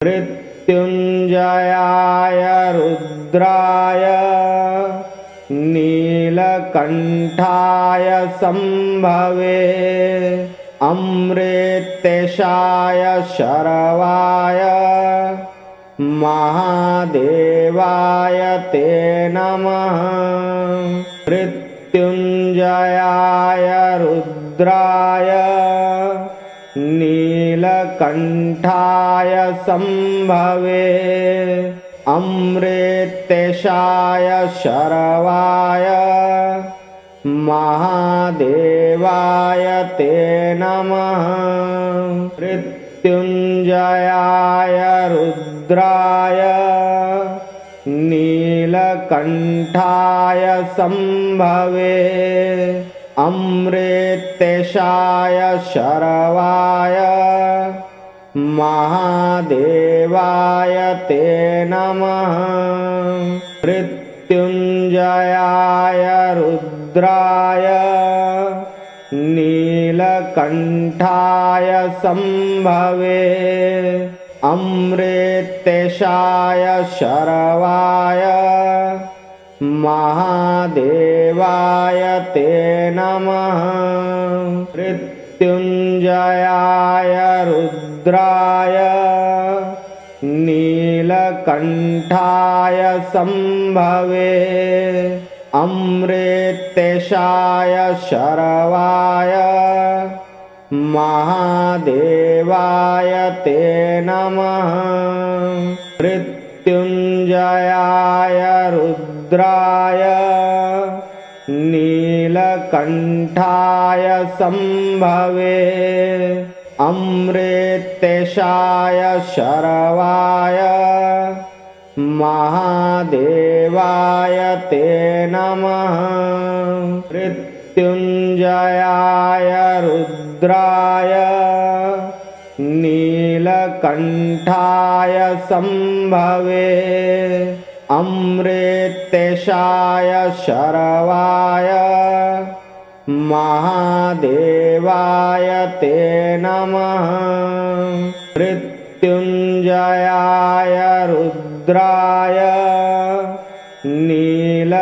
मृत्युञ्जयाय रुद्राय नीलकण्ठाय शम्भवे अमृतेशाय शरवाय महादेवाय ते नमः। मृत्युञ्जयाय रुद्राय नीलकण्ठाय शम्भवे अमृतेशाय शरवाय महादेवाय ते नमः। मृत्युञ्जयाय रुद्राय नीलकण्ठाय शम्भवे अमृतेशाय शरवाय महादेवाय ते नमः। मृत्युञ्जयाय रुद्राय नीलकण्ठाय शम्भवे अमृतेशाय शरवाय महादेवाय ते नमः। मृत्युञ्जयाय रुद्राय नीलकण्ठाय शम्भवे अमृतेशाय शरवाय महादेवाय ते नमः। मृत्युञ्जयाय रुद्राय नीलकण्ठाय शम्भवे अमृतेशाय शरवाय महादेवाय ते नमः। मृत्युञ्जयाय रुद्राय नीलकण्ठाय शम्भवे अमृतेशाय शरवाय महादेवाय ते नमः। मृत्युञ्जयाय रुद्राय नीलकण्ठाय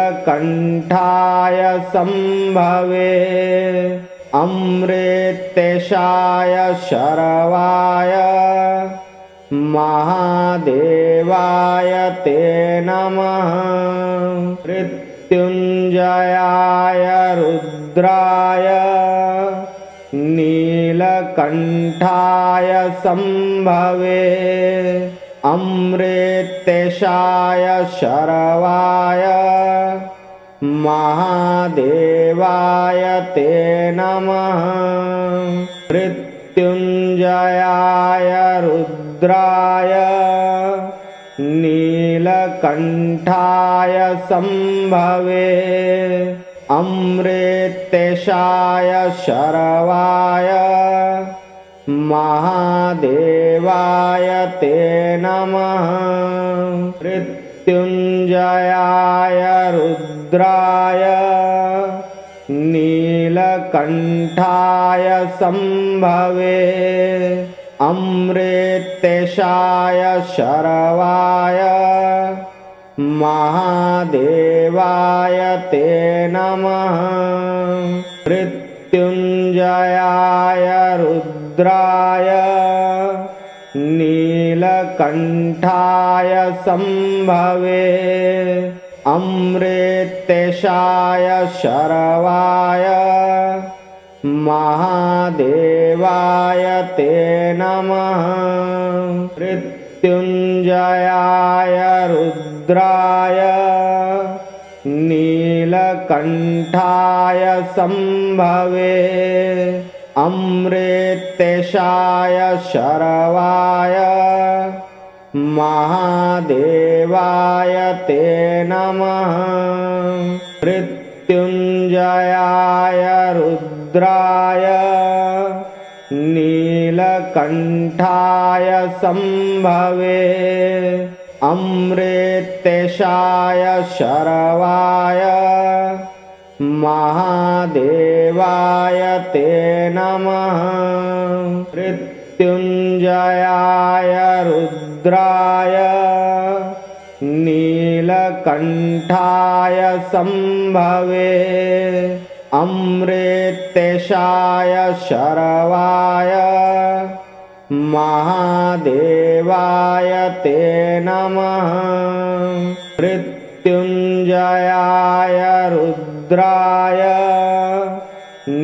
शम्भवे अमृतेशाय शरवाय महादेवाय ते नमः। मृत्युञ्जयाय रुद्राय नीलकण्ठाय शम्भवे अमृतेशाय शरवाय महादेवाय ते नमः। मृत्युञ्जयाय रुद्राय नीलकण्ठाय शम्भवे अमृतेशाय शरवाय महादेवाय ते नमः। मृत्युञ्जयाय रुद्राय नीलकण्ठाय शम्भवे अमृतेशाय शरवाय महादेवाय ते नमः। मृत्युञ्जयाय रुद्राय नीलकण्ठाय शम्भवे अमृतेशाय शरवाय महादेवाय ते नमः। मृत्युञ्जयाय रुद्राय नीलकण्ठाय शम्भवे अमृतेशाय शरवाय महादेवाय ते नमः। मृत्युञ्जयाय रुद्राय नीलकण्ठाय शम्भवे अमृतेशाय शरवाय महादेवाय ते नमः। मृत्युञ्जयाय रुद्राय रुद्राय नीलकण्ठाय शम्भवे अमृतेशाय शरवाय महादेवाय ते नमः मृत्युञ्जयाय रुद्राय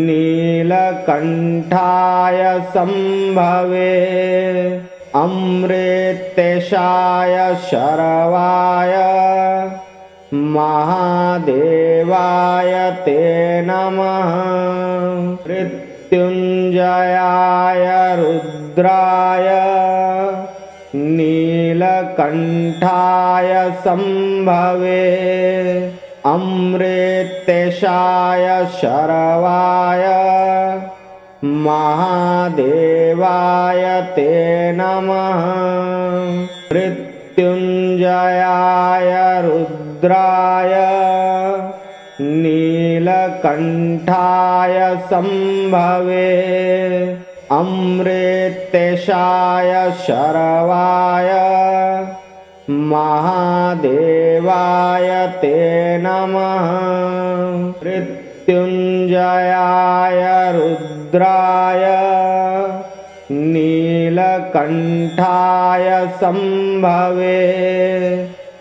नीलकण्ठाय शम्भवे अमृतेशाय शरवाय महादेवाय ते नमः मृत्युञ्जयाय रुद्राय नीलकण्ठाय शम्भवे अमृतेशाय शरवाय महादेवाय ते नमः मृत्युञ्जयाय रुद्राय नीलकण्ठाय शम्भवे अमृतेशाय शरवाय महादेवाय ते नमः मृत्युञ्जयाय रुद्राय नीलकण्ठाय शम्भवे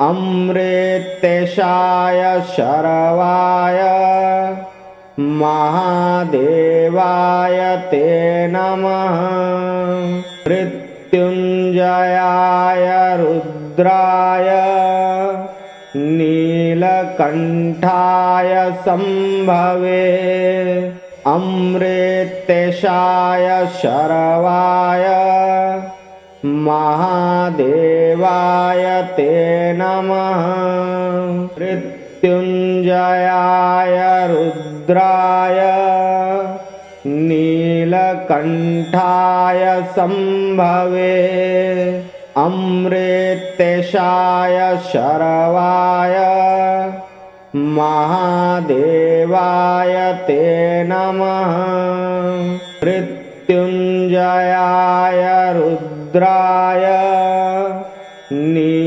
अमृतेशाय शरवाय महादेवाय ते नमः मृत्युञ्जयाय रुद्राय नीलकण्ठाय शम्भवे अमृतेशाय शरवाय महादेवाय ते नमः मृत्युञ्जयाय रुद्राय नीलकण्ठाय शम्भवे अमृतेशाय शरवाय महादेवाय ते नमः मृत्युञ्जयाय रुद्राय नीलकण्ठाय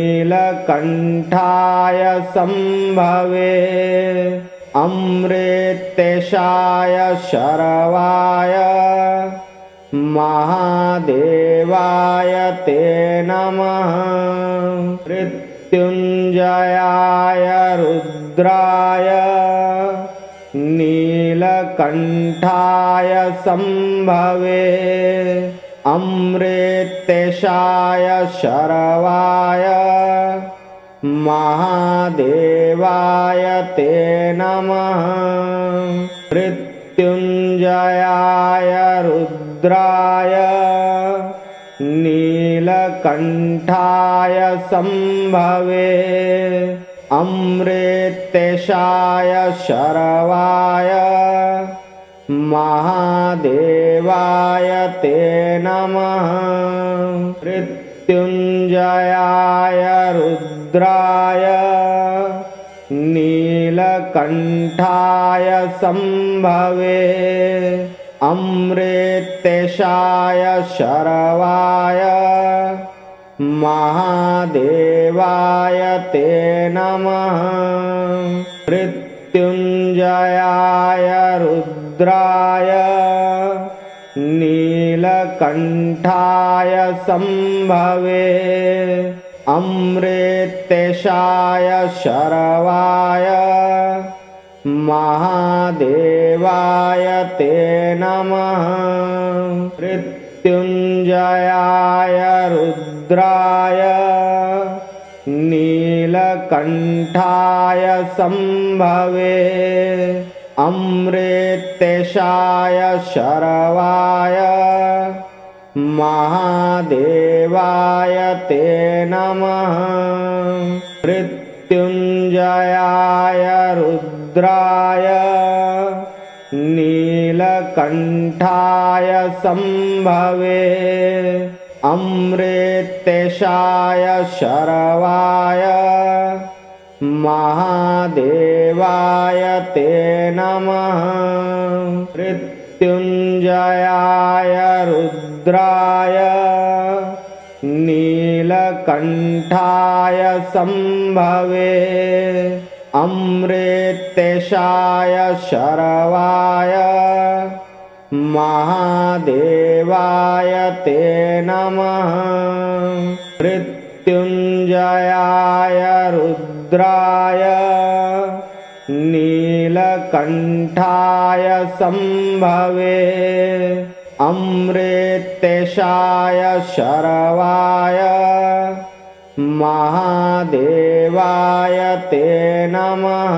शम्भवे अमृतेशाय शरवाय महादेवाय ते नमः मृत्युञ्जयाय रुद्राय नीलकण्ठाय शम्भवे अमृतेशाय शरवाय महादेवाय ते नमः मृत्युञ्जयाय रुद्राय नीलकण्ठाय शम्भवे अमृतेशाय शरवाय महादेवाय ते नमः मृत्युञ्जयाय रुद्राय नीलकण्ठाय शम्भवे अमृतेशाय शरवाय महादेवाय ते नमः मृत्युञ्जयाय रुद्राय नीलकण्ठाय शम्भवे अमृतेशाय शरवाय महादेवाय ते नमः मृत्युञ्जयाय रुद्राय नीलकण्ठाय शम्भवे अमृतेशाय शरवाय महादेवाय ते नमः मृत्युञ्जयाय रुद्राय नीलकण्ठाय शम्भवे अमृतेशाय शरवाय महादेवाय ते नमः मृत्युञ्जयाय रुद्राय नीलकण्ठाय नीलकण्ठाय शम्भवे अमृतेशाय शरवाय महादेवाय ते नमः मृत्युञ्जयाय रुद्राय नीलकण्ठाय शम्भवे अमृतेशाय शरवाय महादेवाय ते नमः।